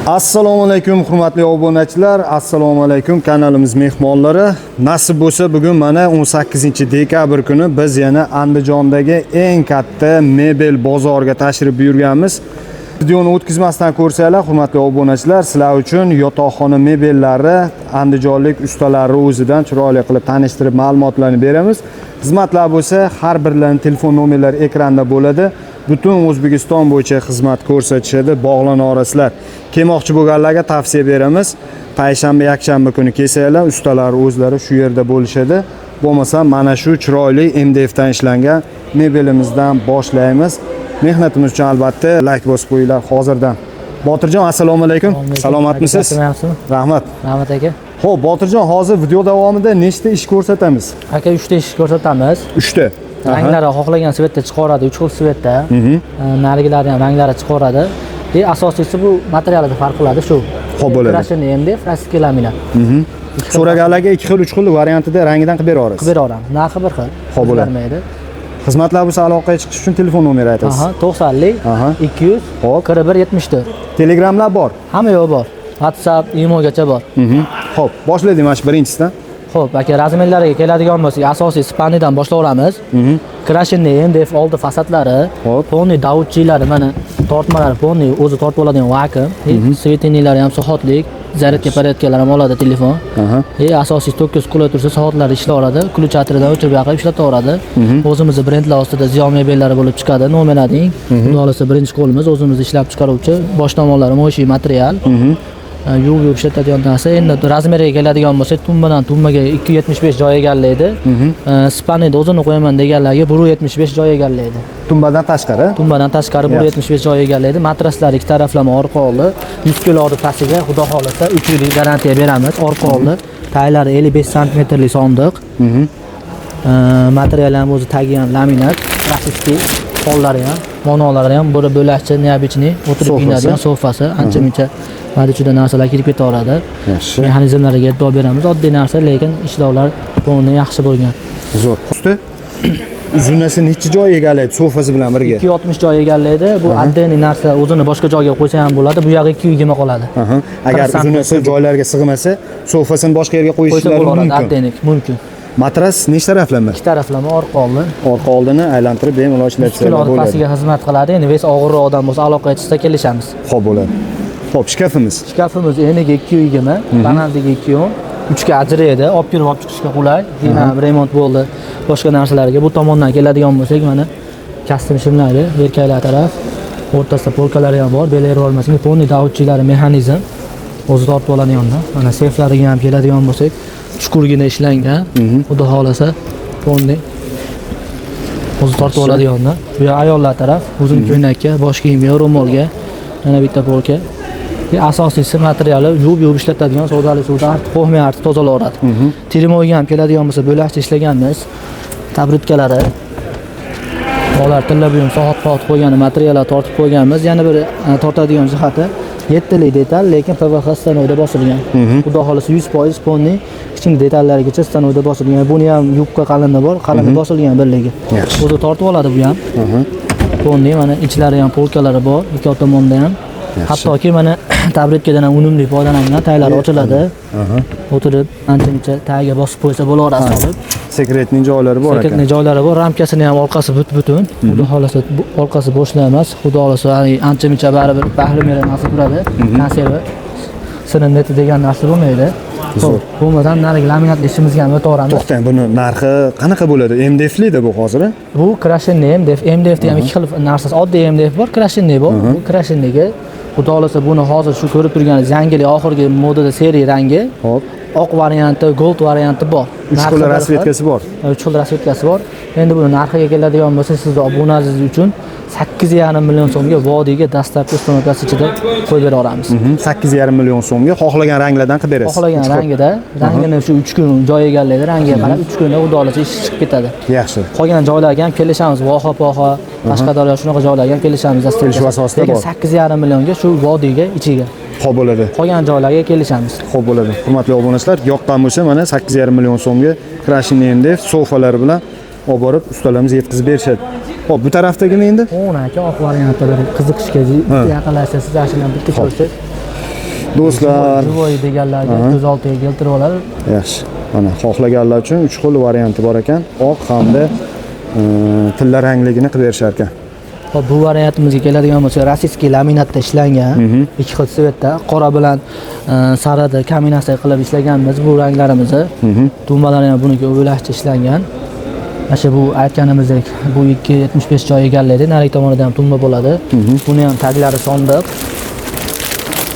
Assalomu alaykum hurmatli obunachilar, assalomu alaykum kanalimiz mehmonlari. Nasib bo'lsa bugun mana 18-dekabr kuni biz yana Andijondagi eng katta mebel bozoriga tashrif buyurganmiz. Videoni o'tkazmasdan ko'rsanglar, hurmatli obunachilar, sizlar uchun yotoqxona mebellari andijonlik ustalari o'zidan chiroyli qilib tanishtirib ma'lumotlarni beramiz. Xizmatlar bo'lsa, har birlarining telefon nomerlari ekranda bo'ladi. Butun O'zbekiston bo'yicha xizmat ko'rsatishadi, bog'lana olasizlar. Kelmoqchi bo'lganlarga tavsiya beramiz. Payshanba, yakshanba kuni kelsanglar, ustalar o'zlari shu yerda bo'lishadi. Bo'lmasa mana shu chiroyli MDF dan ishlangan mebelimizdan boshlaymiz. Mehnatimiz uchun albatta like bosib qo'yinglar hozirdan. Botirjon, assalomu alaykum. Salomatmisiz? Rahmat. Rahmat aka. Xo'p, Botirjon, hozir video davomida nechta ish ko'rsatamiz? Aka 3 ta ish ko'rsatamiz. 3 ta. Ranglari xohlagan svetda chiqaradi, 3 xil svetda. Narigilari ham ranglari chiqaradi. Asosiysi bu materialida farq qiladi shu. Xo'p bo'ladi. Krasheni MDF, plastik laminat. So'raganlarga 2 xil, 3 xil variantida rangidan qilib beraverasiz. Qilib beramiz. Narxi bir xil. Xo'p bo'ladi. Xizmatlar bo'lsa aloqaga chiqish uchun telefon nomeri aytasiz. 90 200 41 74. Telegramlar bor. Hamma yo'q bor. WhatsApp, emailgacha bor. Xo'p, boshlaydik mana shu birinchisidan. Xo'p, aka, razmerlariga keladigan bo'lsak, asosiy spanidan boshlayveramiz. Krasheni MDF oldi fasadlari, ponni davutchilari, mana tortmalari, ponni o'zi tortib oladigan vakuum, svetinilari ham soatlik, zaryadga paratganlar ham oladi telefon. Asosiy 9 qulay tursa soatlari ishlayveradi, ключаtridan o'chirib yoqib ishlataveradi. O'zimizning brendlar ostida Ziyo mebellari bo'lib chiqadi, nominading. Xudo xolasa birinchi qo'limiz, o'zimiz ishlab chiqaruvchi, bosh tomonlari mo'shi material. Yuvib ishlatadigan narsa. Endi razmeriga keladigan bo'lsa, tumbadan tumbaga 275 joy egallaydi. Spanida o'zini qo'yaman deganlarga 175 joy egallaydi. Tumbadan tashqari? Tumbadan tashqari 175 joy egallaydi. Matraslari ikki taraflama orqa oldi. 100 kg pastiga xudo xolasa 3 yillik garantiya beramiz. Orqa oldi. Taylari 55 sm lik sondiq. Material ham o'zi tagi ham laminat, plastik, qo'llari ham, monolari ham bo'lakcha, neobичный, o'tirib kiyinadigan sofasi, ancha-muncha ichida narsalar kirib ketaveradi. Mexanizmlariga e'tibor beramiz. Oddiy narsa, lekin ishlovlar to'g'ri yaxshi bo'lgan. Zo'r. Usti uzunasi necha joy egallaydi sofasi bilan birga? 260 joy egallaydi. Bu отдельный narsa, o'zini boshqa joyga qo'ysa ham bo'ladi. Bu yog'i 220 qoladi. Agar uzunasi joylarga sig'masa, sofasini boshqa yerga qo'yishlari mumkin. Mumkin. Matras nechta taraflama? 2 taraflama, orqa oldi. Orqa oldini aylantirib bemalol ishlatsa bo'ladi. Pastiga xizmat qiladi. Endi vес og'irroq odam bo'lsa, aloqaga chiqsa kelishamiz. Xo'p bo'ladi. Xo'p, shkafimiz. Shkafimiz eniga 220, banaldiga 210, 3 ga ajraydi, olib kirib olib chiqishga qulay. Ham remont bo'ldi. Boshqa narsalarga bu tomondan keladigan bo'lsak, mana kastim shimlari, erkaklar taraf, o'rtasida polkalari ham bor, belayib olmasin. Ponni davutchilari mexanizm o'zi tortib oladiganlar. Mana seflariga ham keladigan bo'lsak, chuqurgina ishlangan. Xudo xolasa ponni o'zi tortib oladiganlar. Bu ayollar taraf, uzun ko'ylakka, bosh kiyimga, ro'molga, yana bitta polka. Asosiysi materiali yuvib ishlatadigan sodali suvda artib qo'ymay artib tozalaveradi. Termoga ham keladigan bo'lsa, bo'lakcha ishlaganmiz. Tabritkalari, ular tilla buyum soat qo'ygan materiallar tortib qo'yganmiz. Yana bir tortadigan jihati 7 lik detal, lekin PVH stanoyda bosilgan. Xudo xolasa 100% ponni kichik detallarigacha stanoyda bosilgan. Buni ham yubka qalini bor, qalini bosilgan birligi. O'zi tortib oladi bu ham. Ponni mana ichlari ham polkalari bor, ikki tomonda ham. Hattoki mana tabritkadan ham unumli foydalangan, taylari ochiladi. O'tirib, ancha-muncha tagiga bosib qo'ysa bo'laveradi olib. Sekretning joylari bor ekan. Sekretning joylari bor, ramkasini ham orqasi butun. Xudo xolasa orqasi bo'shlar emas. Xudo xolasa ancha-muncha baribir bahri mera narsa turadi. Konserva sinin neti degan narsa bo'lmaydi. Xo'p, bo'lmasam narigi laminat ishimizga ham o'taveramiz. To'xtang, buni narxi qanaqa bo'ladi? MDF-lida bu hozir? Bu krasheni MDF, MDF ham ikki xil narsasi. Oddiy MDF bor, krasheni bor. Bu krasheniga xudo xolasa buni hozir shu ko'rib turganingiz yangilik oxirgi modada seriya rangi. Xo'p. Oq varianti, gold varianti bor. 3 xil rasvetkasi bor. 3 xil rasvetkasi bor. Endi buni narxiga keladigan bo'lsa, sizni obunangiz uchun 8,5 million so'mga vodiyga dastlabki ustanovkasi ichida qo'yib beraveramiz. 8,5 million so'mga xohlagan ranglardan qilib berasiz. Xohlagan rangida, rangini shu 3 kun joy egallaydi, rangiga qarab 3 kunda xudo xolasa ish chiqib ketadi. Yaxshi. Qolgan joylarga ham kelishamiz, Voha-Poha, Qashqadaryo shunaqa joylarga ham kelishamiz. Kelishuv asosida bor. 8,5 millionga shu vodiyga ichiga. Xo'p bo'ladi. Qolgan joylarga kelishamiz. Xo'p bo'ladi. Hurmatli obunachilar, yoqqan bo'lsa mana 8,5 million so'mga Krasheni MDF sofalari bilan olib borib ustalarimiz yetkazib berishadi. Xo'p, bu tarafdagini endi? O'na aka oq variantda bir qiziqishga yaqinlashsangiz, ashula bitta ko'rsak. Do'stlar, Juvoy deganlarga ko'z oldiga keltirib oladi. yaxshi. Mana xohlaganlar uchun 3 xil varianti bor ekan. Oq hamda tilla rangligini qilib berishar ekan. Hop, bu variantimizga keladigan bo'lsa, rossiyskiy laminatda ishlangan, ikki xil svetda, qora bilan sarida kombinatsiya qilib ishlaganmiz bu ranglarimizni. Tumbalari ham buniki o'ylashcha ishlangan. Mana bu aytganimizdek, bu 275 joy egallaydi, narigi tomonida ham tumba bo'ladi. Buni ham taglari sondiq.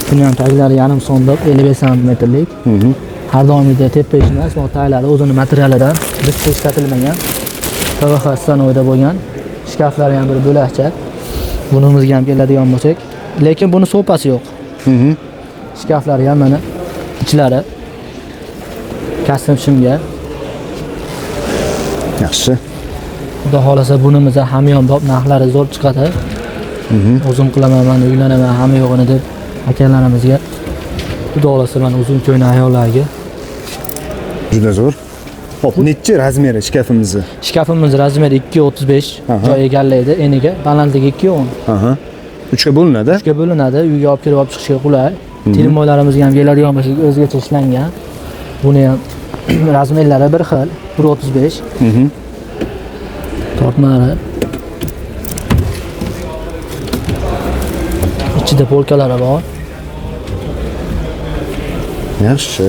Buni ham taglari yarim sondiq, 55 sm-lik. Har doimgidek tepa emas, bu taglari o'zini materialidan bitta ishlatilmagan. PVH stanoyda bo'lgan. Shkaflari ham bir bo'lakcha. Bunimizga ham keladigan bo'lsak, lekin buni sopasi yo'q. Shkaflari ham mana ichlari custom shimga. Yaxshi. Xudo xolasa bunimizda hamyonbop narxlari zo'r chiqadi. O'zim qilaman, men uylanaman, hamma yo'g'ini deb akalarimizga. Xudo xolasa men uzun ko'yna ayollarga. Juda zo'r. Hop, necha razmeri shkafimizni? Shkafimiz razmeri 2.35 joy egallaydi, eniga balandligi 2.10. Aha. 3 ga bo'linadi. 3 ga bo'linadi, uyga olib kelib olib chiqishga qulay. Termoylarimizga ham keladigan bo'lsa, o'zgacha ishlangan. Buni ham razmerlari bir xil, 1.35. Tortmalari. Ichida polkalari bor. Yaxshi.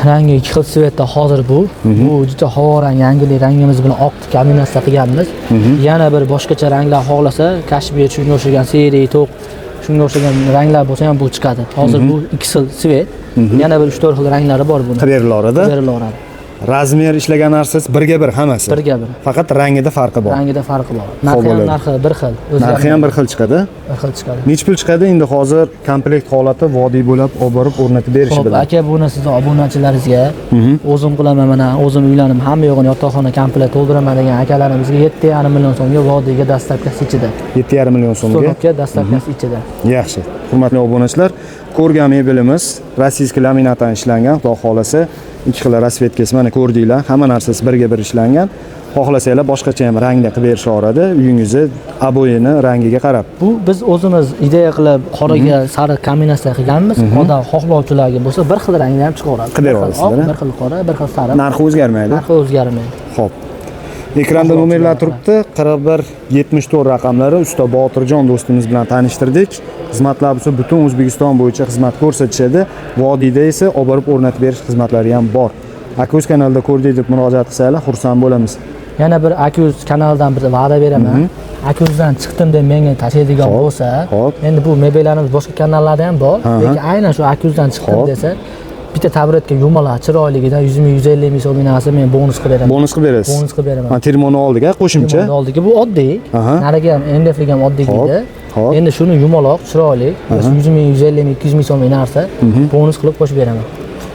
Rangi ikki xil svetda hozir bu. Bu juda havorang yangilik rangimiz bilan oq kombinatsiya qilganmiz. Yana bir boshqacha ranglar xohlasa, kashmir shunga o'xshagan seriya, to'q shunga o'xshagan ranglar bo'lsa ham bu chiqadi. Hozir bu ikki xil svet. Yana bir 3-4 xil ranglari bor buni. Qilib berilaradi. Beriladi. Razmer ishlagan narsasi birga bir hammasi. Birga bir. Faqat rangida farqi bor. Rangida farqi bor. Narxi bir xil. Narxi ham bir xil chiqadi. Bir xil chiqadi. Necha pul chiqadi? Endi hozir komplekt holati vodiy bo'lib olib borib o'rnatib berish bilan. Aka, buni sizni obunachilaringizga o'zim qilaman, mana o'zim uylanib, hamma yo'g'ini yotoqxona komplekt to'ldiraman degan akalarimizga 7,5 million so'mga vodiyga dastavkasi ichida. 7,5 million so'mga dastavkasi ichida. Yaxshi. Hurmatli obunachilar, ko'rgan mebelimiz rossiyskiy laminatdan ishlangan, xudo xolasa ikki xil rasvetkasi mana ko'rdinglar, hamma narsasi birga bir ishlangan. Xohlasanglar boshqacha ham rangda qilib berishaveradi, uyingizni aboyini rangiga qarab. Bu biz o'zimiz ideya qilib qoraga sariq kombinatsiya qilganmiz. Odam xohlovchilarga bo'lsa bir xil rangda ham chiqaveradi. Qilib berasizlar. Bir xil qora, bir xil sariq. Narxi o'zgarmaydi. Narxi o'zgarmaydi. Xo'p. Ekranda nomerlar turibdi. 4174 raqamlari usta Botirjon do'stimiz bilan tanishtirdik. Xizmatlar bo'lsa butun O'zbekiston bo'yicha xizmat ko'rsatishadi. Vodiyda esa olib borib o'rnatib berish xizmatlari ham bor. Akuz kanalida ko'rdik deb murojaat qilsanglar, xursand bo'lamiz. Yana bir Akuz kanalidan bir va'da beraman. Akuzdan chiqdim deb menga tashlaydigan bo'lsa, endi bu mebellarimiz boshqa kanallarda ham bor, lekin aynan shu Akuzdan chiqdim desa, bitta tabletga yumaloq chiroyligidan 100 ming 150 ming so'm narsa men bonus qilib beraman. Bonus qilib berasiz. Bonus qilib beraman. Ha, termoni oldiga qo'shimcha. Termoni oldiga bu oddiy. Nariga ham NDF'ga ham oddiy deydi. Endi shuni yumaloq, chiroyli, 100 ming 150 ming 200 ming so'm narsa bonus qilib qo'shib beraman.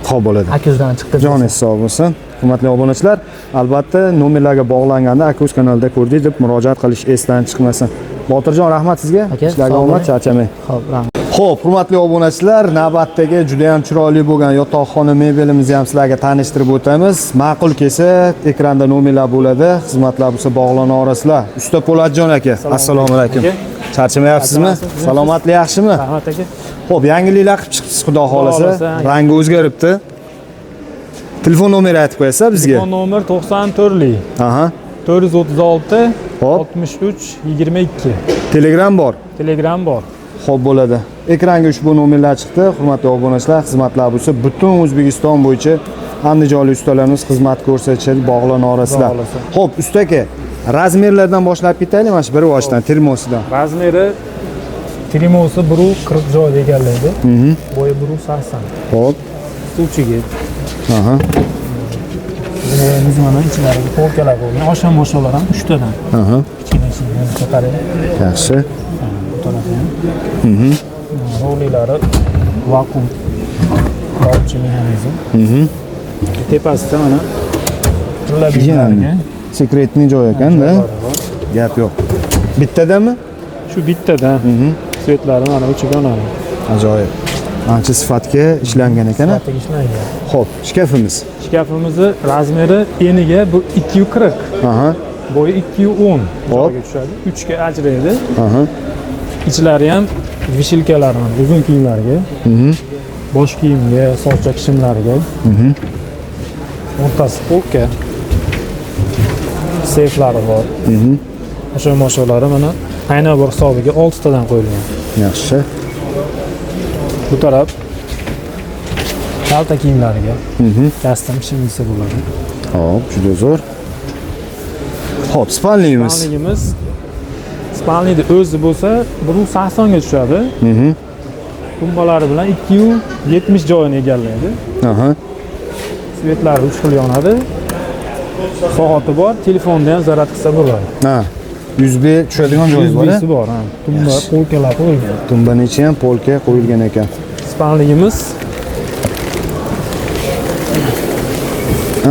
Xo'p bo'ladi. Akuzdan chiqdi. Joningiz sog' bo'lsin. Hurmatli obunachilar, albatta nomerlarga bog'langanda Akuz kanalida ko'rdik deb murojaat qilish esdan chiqmasin. Botirjon, rahmat sizga. Ishlarga omad, charchamang. Xo'p, rahmat. Xo'p, hurmatli obunachilar, navbatdagi juda ham chiroyli bo'lgan yotoqxona mebelimizni ham sizlarga tanishtirib o'tamiz. Ma'qul kelsa, ekranda nomerlar bo'ladi, xizmatlar bo'lsa bog'lanaverasizlar. Usta Po'latjon aka, assalomu alaykum. Charchamayapsizmi? Salomatlik yaxshimi? Rahmat aka. Xo'p, yangiliklar qilib chiqibsiz, xudo xolasa. Rangi o'zgaribdi. Telefon nomeri aytib qo'yasiz bizga. Telefon nomer 94lik. Aha. 436 Hop. 63 22. Telegram bor. Telegram bor. Xo'p bo'ladi. Ekranga ushbu nomerlar chiqdi. Hurmatli obunachilar, xizmatlar bo'lsa butun O'zbekiston bo'yicha andijonlik ustalarimiz xizmat ko'rsatishadi, bog'lanaverasizlar. Xo'p, usta aka, razmerlardan boshlab ketaylik, mana shu bir boshdan termosidan. Razmeri termosi 140 joyda egallaydi. Bo'yi 180. Xo'p. Suvchiga. Aha. Biz mana ichlariga polkalar bo'lgan. Osham boshlar ham 3 tadan. Aha. Kichkinasidan ko'tarib. Yaxshi. Bu taraf ham. Rolilari vakuum. Qolchi mexanizm. Tepasida mana Yani sekretni joy ekan-da. Gap yo'q. Bittadami? Shu bittadan. Svetlari mana o'chib yonadi. Ajoyib. Ancha sifatga ishlangan ekan. Sifatga ishlangan. Xo'p, shkafimiz. Shkafimizni razmeri eniga bu 240. Aha. Bo'yi 210 joyga tushadi. 3 ga ajraydi. Aha. Ichlari ham vishilkalar mana uzun kiyimlarga, bosh kiyimga, soqcha shimlariga. O'rtasi polka. Seyflari bor. O'sha mosholari mana aynan bir hisobiga 6 tadan qo'yilgan. Yaxshi. Bu taraf kalta kiyimlariga. Custom shim desa bo'ladi. Hop, juda zo'r. Hop, spanliyimiz. Spanligimiz Spanliyni o'zi bo'lsa 180 ga tushadi. Tumbalari bilan 270 joyini egallaydi. Aha. Svetlari 3 xil yonadi. Soati bor, telefonda ham zaryad qilsa bo'ladi. Ha. USB tushadigan joyi bor. USB bor, ha. Tumba, polkalar qo'yilgan. Tumbani ichi ham polka qo'yilgan ekan. Spanligimiz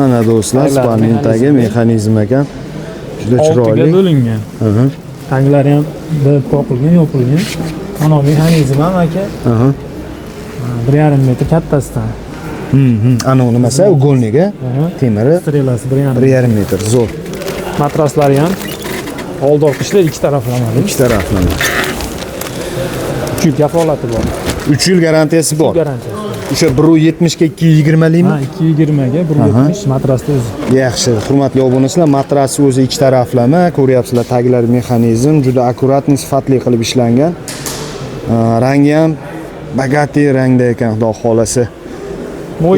Ana do'stlar, spanlidagi mexanizm ekan. Juda oltiga chiroyli. bo'lingan. Tanglari ham bir qoqilgan, yopilgan. Ana mexanizm ham aka. 1,5 metr kattasidan. Ana nimasi? Ugolniga temiri Strelasi 1,5 1,5 metr zo'r. Matraslari ham oldi orqalar ikki taraflamali. Ikki taraflama. 3 yil kafolati bor. 3 yil garantiyasi bor. Garantiya. O'sha 170 ga 220 likmi? Ha, 220 ga 170 matrasda o'zi. Yaxshi, hurmatli obunachilar, matrasi o'zi ikki taraflama, ko'ryapsizlar, taglari mexanizm, juda akkuratni, sifatli qilib ishlangan. Rangi ham bagati rangda ekan, xudo xolasi.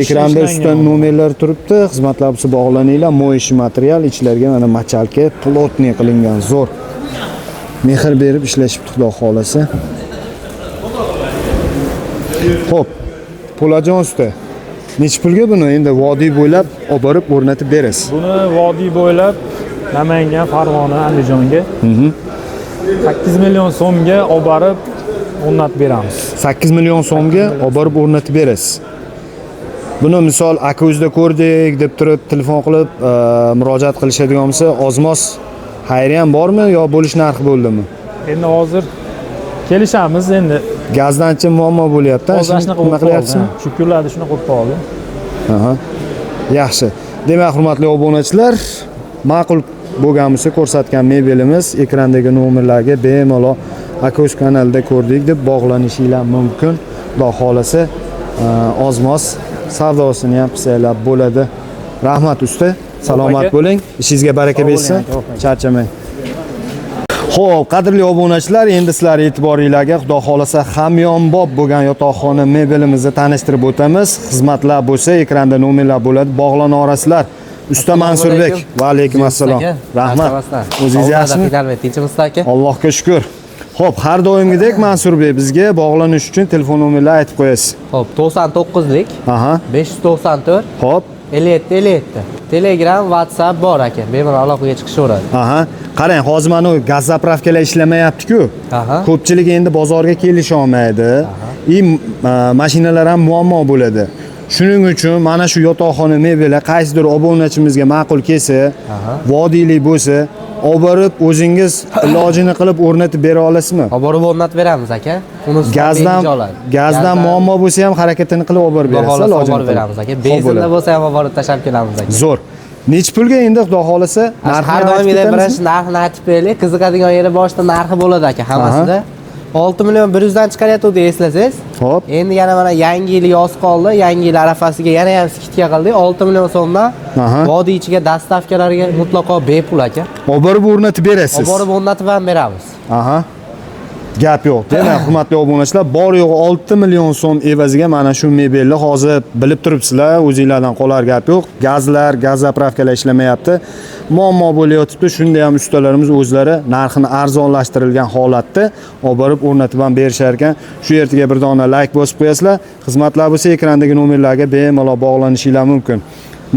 Ekranda ustidan nomerlar turibdi, xizmatlar bo'lsa bog'laninglar, moyish material, ichlariga mana machalka, plotniy qilingan, zo'r. Mehr berib ishlashibdi, xudo xolasi. Xo'p, Po'lajon usta, necha pulga buni endi vodiy bo'ylab olib borib o'rnatib berasiz? Buni vodiy bo'ylab Namangan, Farg'ona, Andijonga 8 million so'mga olib borib o'rnatib beramiz. 8 million so'mga olib borib o'rnatib berasiz. Buni misol aka o'zida ko'rdik deb turib telefon qilib murojaat qilishadigan bo'lsa, ozmos xayri ham bormi yo bo'lish narxi bo'ldimi? Endi hozir kelishamiz endi. Gazdanchi muammo bo'lyapti. Hozir Nima qilyapsizmi? Shu kunlarda shuni qilib qoldi. Aha. Yaxshi. Demak, hurmatli obunachilar, ma'qul bo'lgan bo'lsa ko'rsatgan mebelimiz ekrandagi nomerlarga bemalol aka o'z kanalida ko'rdik deb bog'lanishinglar mumkin. Xudo xolasa, ozmos savdosini ham qilsanglar bo'ladi. Rahmat usta. Salomat bo'ling. Ishingizga baraka bersin. Charchamang. Xo'p, qadrli obunachilar, endi sizlar e'tiboringizga xudo xolasa hamyonbop bo'lgan yotoqxona mebelimizni tanishtirib o'tamiz. Xizmatlar bo'lsa, ekranda nomerlar bo'ladi, bog'lana olasizlar. Usta Mansurbek, va alaykum assalom. Rahmat. O'zingiz yaxshimi? Tinchimisiz aka? Allohga shukr. Xo'p, har doimgidek Mansurbek bizga bog'lanish uchun telefon nomerlarini aytib qo'yasiz. Xo'p, 99lik Aha. 594 Xo'p. 57 Telegram, WhatsApp bor aka. Bemalol aloqaga chiqishaveradi. Aha. Qarang, hozir mana gaz zapravkalar ishlamayapti-ku. Aha. Ko'pchilik endi bozorga kelisha olmaydi. Mashinalar ham muammo bo'ladi. Shuning uchun mana shu yotoqxona mebeli qaysidir obunachimizga ma'qul kelsa, vodiylik bo'lsa, olib borib o'zingiz ilojini qilib o'rnatib bera olasizmi? Olib borib o'rnatib beramiz aka. Gazdan muammo bo'lsa ham harakatini qilib olib borib berasiz, ilojini olib borib beramiz aka. Benzinda bo'lsa ham olib borib tashlab kelamiz aka. Zo'r. Necha pulga endi xudo xolasa har doimgidek birinchi narxini aytib beraylik. Qiziqadigan yeri boshida narxi bo'ladi aka hammasida. 6 million 100 dan chiqaryapti eslasangiz. Xo'p. Endi yana mana yangi yil yoz qoldi. Yangi yil arafasiga yana ham skidka qildik. 6 million so'mdan vodiy ichiga dastavkalarga mutlaqo bepul aka. Olib borib o'rnatib berasiz. Olib borib o'rnatib ham beramiz. Aha. Gap yo'q. Demak, hurmatli obunachilar, bor yo'g'i 6 million so'm evaziga mana shu mebelni hozir bilib turibsizlar, o'zingizlardan qolar gap yo'q. Gazlar, gaz zapravkalar ishlamayapti. Muammo bo'layotibdi. Shunda ham ustalarimiz o'zlari narxini arzonlashtirilgan holatda olib borib o'rnatib ham berishar ekan. Shu yerga bir dona like bosib qo'yasizlar. Xizmatlar bo'lsa ekrandagi nomerlarga bemalol bog'lanishinglar mumkin.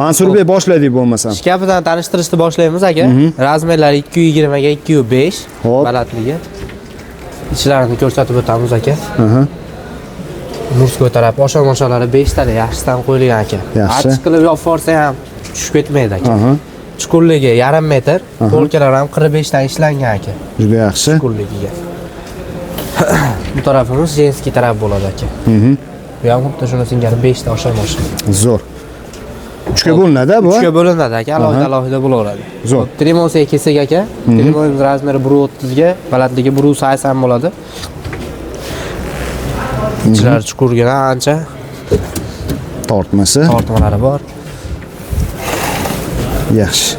Mansurbek, boshladik bo'lmasam. Shkafidan tanishtirishni boshlaymiz aka. Razmerlari 220 ga 205 balandligi. İçlarini ko'rsatib o'tamiz aka. Murskoy taraf osha-moshalari 5 tali yaxshisidan qo'yilgan aka. Yaxshi. Achchiq qilib yopib forsa ham tushib ketmaydi aka. Chuqurligi 1,5 metr, polkalar ham 45 dan ishlangan aka. Juda yaxshi. Chuqurligiga. Bu tarafimiz jenskiy taraf bo'ladi aka. Bu ham xuddi shuni singari 5 ta osha-mosha. Zo'r. 3 ga bo'linadi bu? 3 ga bo'linadi aka, alohida bo'laveradi. Zo'r. Tremonsiya kelsak aka, tremonimiz razmeri 1.30 ga, balandligi 1.80 bo'ladi. Ichlari chuqurgina ancha Tortmasi. tortmalari bor. Yaxshi.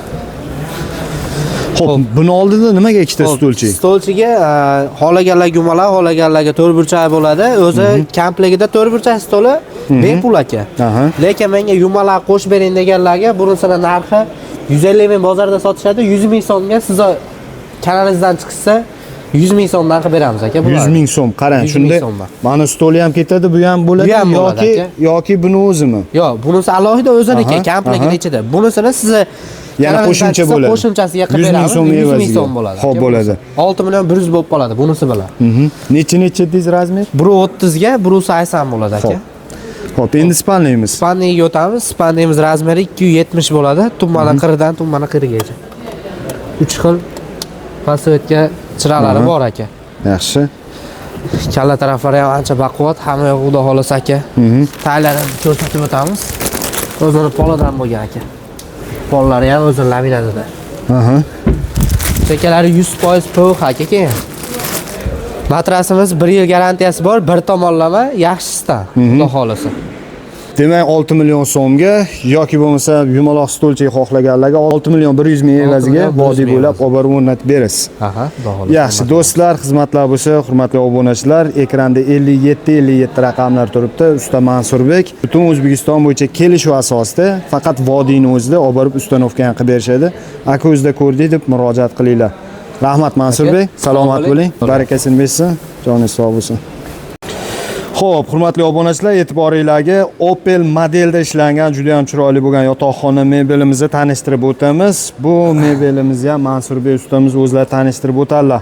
Xo'p, buni oldida nimaga ikkita stulchi? Stolchiga xohlaganlar gumalar, xohlaganlarga to'rtburchak bo'ladi. O'zi komplektida to'rtburchak stoli bepul aka. Aha. Lekin menga yumalar qo'shib bering deganlarga bunisini narxi 150 ming bozorda sotishadi, 100 ming so'mga siz kanalingizdan chiqsa 100 ming so'mdan qilib beramiz aka. 100 ming so'm. Qarang, 100 shunda ming so'mdan. mana stoli ham ketadi, bu ham bo'ladi Bu ham bo'ladi yoki buni o'zimi? Yo'q, bunisi alohida o'ziniki, Aha, komplektning aha. ichida. Bunisini siz Yana qo'shimcha bo'ladi. Qo'shimchasiga qilib 100 ming beramiz. so'm 100 ming evaziga. so'm bo'ladi. Xo'p, bo'ladi. 6 million 100 bo'lib qoladi bunisi bilan. Necha deysiz razmer? 130 ga 180 bo'ladi aka. Xo'p. Xo'p, endi spanleymiz. Spanniga o'tamiz. Spannimiz razmeri 270 bo'ladi. Tummadan qiridan tummani qirigacha. 3 xil pasvetga chiroqlari bor aka. Yaxshi. Kalla taraflari ham ancha baquvvat, hamma yoq xudo xolasa aka. Taylarni ko'rsatib o'tamiz. O'zini poladan bo'lgan aka. Pollari ham o'zini laminatida. Aha. Chekalari 100% PVH aka keyin. Matrasimiz 1 yil garantiyasi bor, bir tomonlama yaxshisidan, xudo xolasa. Demak, 6 million so'mga yoki bo'lmasa yumaloq stolchi xohlaganlarga 6 million 100 ming evaziga 6 million 100 vodiy ming bo'ylab olib borib o'rnatib berasiz. Aha, xudo xolasa. Yaxshi do'stlar, xizmatlar bo'lsa, hurmatli obunachilar, ekranda 57 raqamlar turibdi. Usta Mansurbek butun O'zbekiston bo'yicha kelishuv asosida faqat vodiyni o'zida olib borib ustanovkani qilib berishadi. Aka o'zida ko'rdik deb murojaat qilinglar. Rahmat Mansurbek, salomat bo'ling. Barakasini bersin, joningiz sog' bo'lsin. Xo'p, hurmatli obunachilar, e'tiboringizga Opel modelda ishlangan juda ham chiroyli bo'lgan yotoqxona mebelimizni tanishtirib o'tamiz. Bu mebelimizni ham Mansurbek ustamiz o'zlari tanishtirib o'tadilar.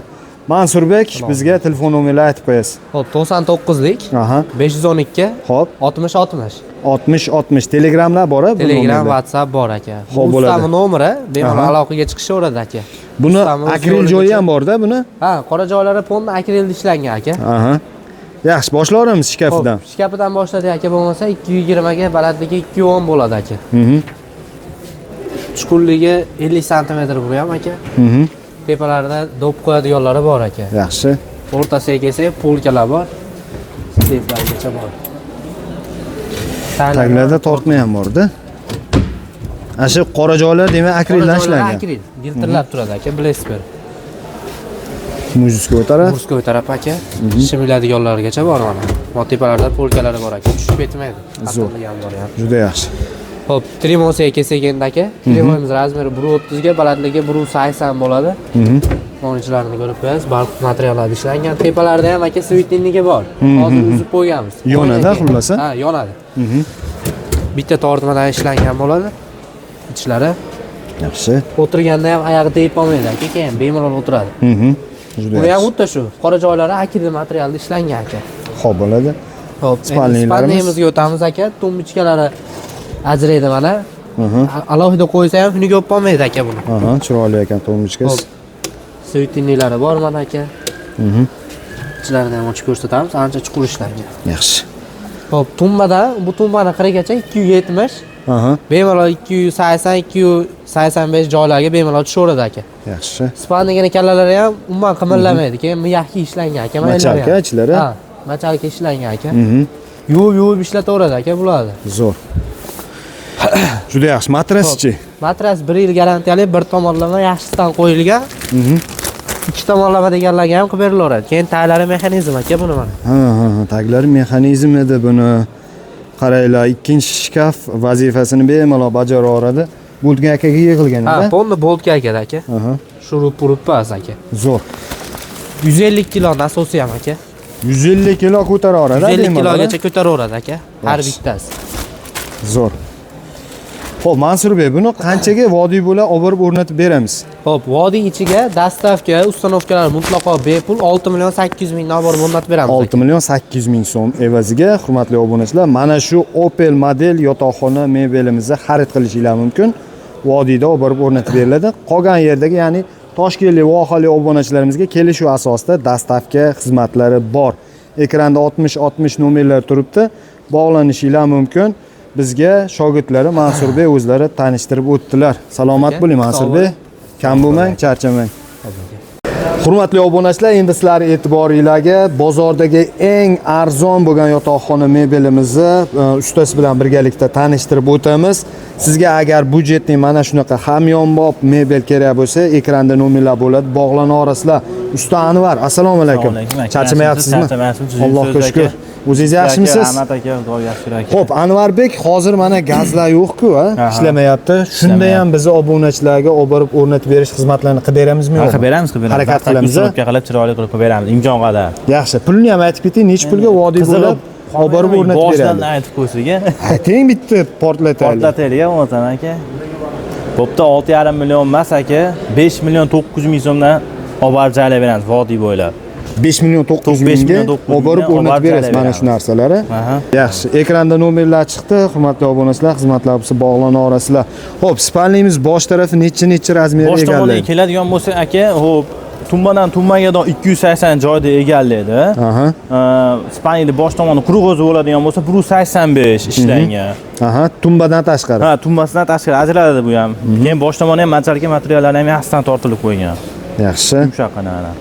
Mansurbek, bizga telefon nomerlarini aytib qo'yasiz. Xo'p, 99lik Aha. 512 Xo'p, 60 60 Telegramlar bor-a bu Telegram, nomerda? WhatsApp bor aka. Xo'p, bo'ladi. Ustami nomeri bemalol Aha. aloqaga chiqishaveradi aka. Buni Ustami o'z akril yo'ligacha- joyi ham bor-da buni? Ha, qora joylari ponni akrilda ishlangan aka. Aha. Yaxshi, boshlayveramiz shkafidan. Xo'p, shkapidan boshladik aka, bo'lmasa 220 ga, balandligi 210 bo'ladi aka. Chuqurligi 50 sm bu ham aka. Tepalarida do'p qo'yadiganlari bor aka. Yaxshi. O'rtasiga kelsak, polkalar bor. Steplargacha bor. Taglarda tortma ham bor-da. Ana shu qora joylar demak akrildan ishlangan. Akril, giltirlab turadi aka, bilasizlar. Muzika o'tara. Murskoy taraf aka, shimiladiganlargacha bor mana. Motipalarda polkalari bor aka, tushib ketmaydi. Zo'r. Ham bor ham. Juda yaxshi. Xo'p, Trimosiga kelsak endi aka, Trimomiz razmeri 130 ga, balandligi 180 bo'ladi. Monichlarini ko'rib qo'yasiz, balk materiallar ishlangan. Tepalarida ham aka svetiniga bor. Hozir uzib qo'yganmiz. Yonadi, xullas. Ha, yonadi. Bitta tortmadan ishlangan bo'ladi. Ichlari Yaxshi. o'tirganda ham oyog'i tegib qolmaydi aka, keyin bemalol o'tiradi. Juda Bu ham yaxshi. xuddi shu, qora joylari akril materialda ishlangan aka. Xo'p bo'ladi. Xo'p, spalniyimizga o'tamiz aka. Tumbichkalari ajraydi mana. Alohida qo'ysa ham kuniga o'p qolmaydi aka buni. Aha, chiroyli ekan to'mishkasi. Xo'p. Svetiniylari bor mana aka. Ichlaridan ham ochib ko'rsatamiz, ancha chuqur ishlangan. Yaxshi. Xo'p, tumbada bu tumbani qirigacha 270, Aha, bemalol 280, 285 joylarga bemalol tushaveradi aka. yaxshi. Spannigini kallalari ham umuman qimirlamaydi. Keyin miyahki ishlangan aka. Mana Machalka ichlari? Ha, machalka ishlangan aka. Yuvib ishlataveradi aka bularni. Zo'r. Juda yaxshi. Matraschi. Matras 1 yil garantiyali, bir tomonlama yaxshisidan qo'yilgan. Ikki tomonlama deganlarga ham qilib berilaveradi. Keyin taglari mexanizm aka buni mana. Ha, taglari mexanizm edi buni. Qaranglar, ikkinchi shkaf vazifasini bemalol bajaraveradi. Bo'lgan akaga yig'ilgan Ha, edi. ponni boltga aka aka. Aha, Shurup purib pas aka. zo'r. 150 kilo nasosi ham aka. 150 kilo ko'taraveradi. 150 kilogacha ko'taraveradi aka. Har Yaxshi. bittasi. Zo'r. Xo'p, Mansurbek, buni qanchaga vodiy bo'lib olib borib o'rnatib beramiz? Xo'p, vodiy ichiga dastavka, ustanovkalar mutlaqo bepul 6 million 800 ming dan borib o'rnatib beramiz. 6 million 800 ming so'm evaziga, hurmatli obunachilar, mana shu Opel model yotoqxona mebelimizni xarid qilishingiz mumkin. Vodiyda olib borib o'rnatib beriladi. Qolgan yerdagi, ya'ni Toshkentlik va oholi obunachilarimizga kelishuv asosida dastavka xizmatlari bor. Ekranda 60 nomerlar turibdi. Bog'lanishingiz mumkin. Bizga shogirdlari Mansurbek o'zlari tanishtirib o'tdilar. Salomat bo'ling Mansurbek. Kam bo'lmang, charchamang. Hurmatli obunachilar, endi sizlar e'tiboringizga bozordagi eng arzon bo'lgan yotoqxona mebelimizni ustasi bilan birgalikda tanishtirib o'tamiz. Sizga agar budjetning mana shunaqa hamyonbop mebel kerak bo'lsa, ekranda nomerlar bo'ladi, bog'lana olasizlar. Usta Anvar, assalomu alaykum. Charchamayapsizmi? Allohga shukr. O'zingiz yaxshimisiz? Rahmat aka, xudo yaxshi aka. Xo'p, Anvarbek, hozir mana gazlar yo'q-ku, ishlamayapti. Shunda ham bizni obunachilarga olib borib o'rnatib berish xizmatlarini qilib beramizmi yo'qmi? Qilib beramiz. Harakat qilamiz. Qilib chiroyli qilib beramiz. Imkon qadar. Yaxshi. Pulni ham aytib keting, necha pulga vodiy bo'lib olib borib o'rnatib Boshdan beradi. aytib qo'ysiga. Ayting bitta portlataylik. Portlataylik o'tan aka. Bo'pti 6,5 million emas aka, 5 million 900 ming so'mdan olib borib joylab beramiz vodiy bo'ylab. 5 million 900 mingga olib borib o'rnatib berasiz mana shu narsalarni. Yaxshi. Ekranda nomerlar chiqdi. Hurmatli obunachilar, xizmatlar bo'lsa bog'lana olasizlar. Xo'p, spalnimiz bosh tarafi necha razmerga Bosh tomonga egallaydi? keladigan bo'lsa aka, xo'p, tumbadan tumbaga 280 joyda egallaydi. Spaniyada bosh tomoni quruq o'zi bo'ladigan bo'lsa 185 ishlangan. Tumbadan tashqari. Ha, tumbasidan tashqari ajraladi bu ham. Keyin bosh tomoni ham machalka materiallar ham yaxshidan tortilib qo'ygan. Yaxshi. Yumshoqqina ana.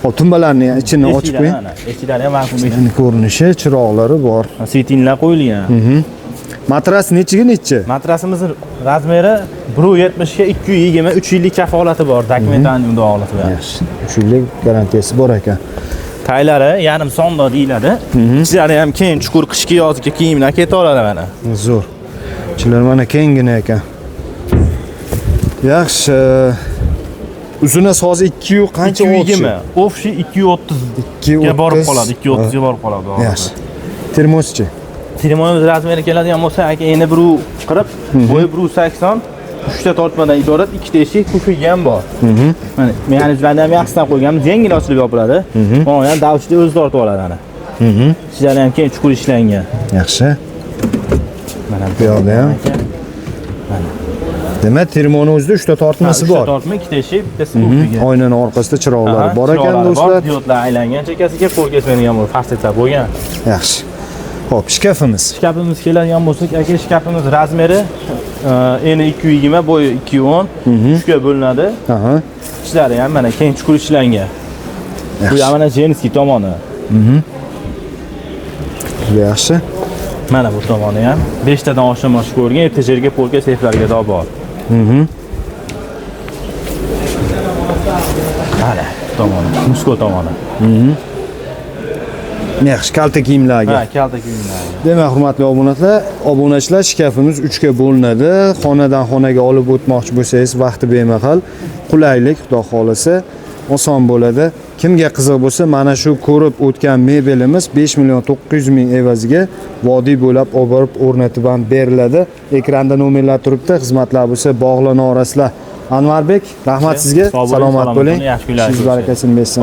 Xo'p, tumbalarni ichini ochib qo'ying. Eshiklar ham vakuum Yani ko'rinishi, chiroqlari bor. Svetinlar qo'yilgan. Matras nechiga nechi? Matrasimizning razmeri 170 ga 220, 3 yillik kafolati bor, dokumentarning mudofaalati bilan. Yaxshi. 3 yillik garantiyasi bor ekan. Taylari yarim sonda deyiladi. Ichlari ham keng, chuqur qishki yozgi kiyimlar ketaveradi mana. Zo'r. Ichlar mana kengina ekan. Yaxshi. Uzunasi hozir 2 qancha 220. Ofshi 230 ga borib qoladi, 230 ga borib qoladi. Yaxshi. Termoschi. Termomiz razmeri keladigan bo'lsa, aka endi 140, bo'yi 180, 3 ta tortmadan iborat, 2 ta eshik, kufiga ham bor. Mana mexanizmlarni ham yaxshidan qo'yganmiz, yengil ochilib yopiladi. Mana ham davchida o'zi tortib oladi ana. Ichlari ham keng chuqur ishlangan. Yaxshi. Mana bu yoqda ham. Demak, termoni o'zida 3 ta tortmasi bor. 3 ta tortma, 2 ta eshik, bittasi kufiga. Oynaning orqasida chiroqlar bor ekan do'stlar. Diodlar aylangan, chekkasiga qo'l kesmaydigan bo'lib, farseta bo'lgan. Yaxshi. Xo'p, shkafimiz. Shkafimiz keladigan bo'lsak, aka shkafimiz razmeri eni 220, bo'yi 210, 3 ga bo'linadi. Ichlari ham mana keng chuqur ishlangan. Bu ham mana jenskiy tomoni. Yaxshi. Mana bu tomoni ham 5 tadan oshirmoq ko'rgan, etajerga, polka, seyflarga da bor. Mana tomoni, musko tomoni. Yaxshi, kalta kiyimlarga. Ha, kalta kiyimlarga. Demak, hurmatli obunachilar, shkafimiz 3 ga bo'linadi. Xonadan xonaga olib o'tmoqchi bo'lsangiz, vaqti bemahal, qulaylik, xudo xolasa, oson bo'ladi. Kimga qiziq bo'lsa, mana shu ko'rib o'tgan mebelimiz 5 million 900 ming evaziga vodiy bo'ylab olib borib o'rnatib ham beriladi. Ekranda nomerlar turibdi, xizmatlar bo'lsa bog'lana olasizlar. Anvarbek, rahmat sizga. Salomat bo'ling. Siz barakasin bersin.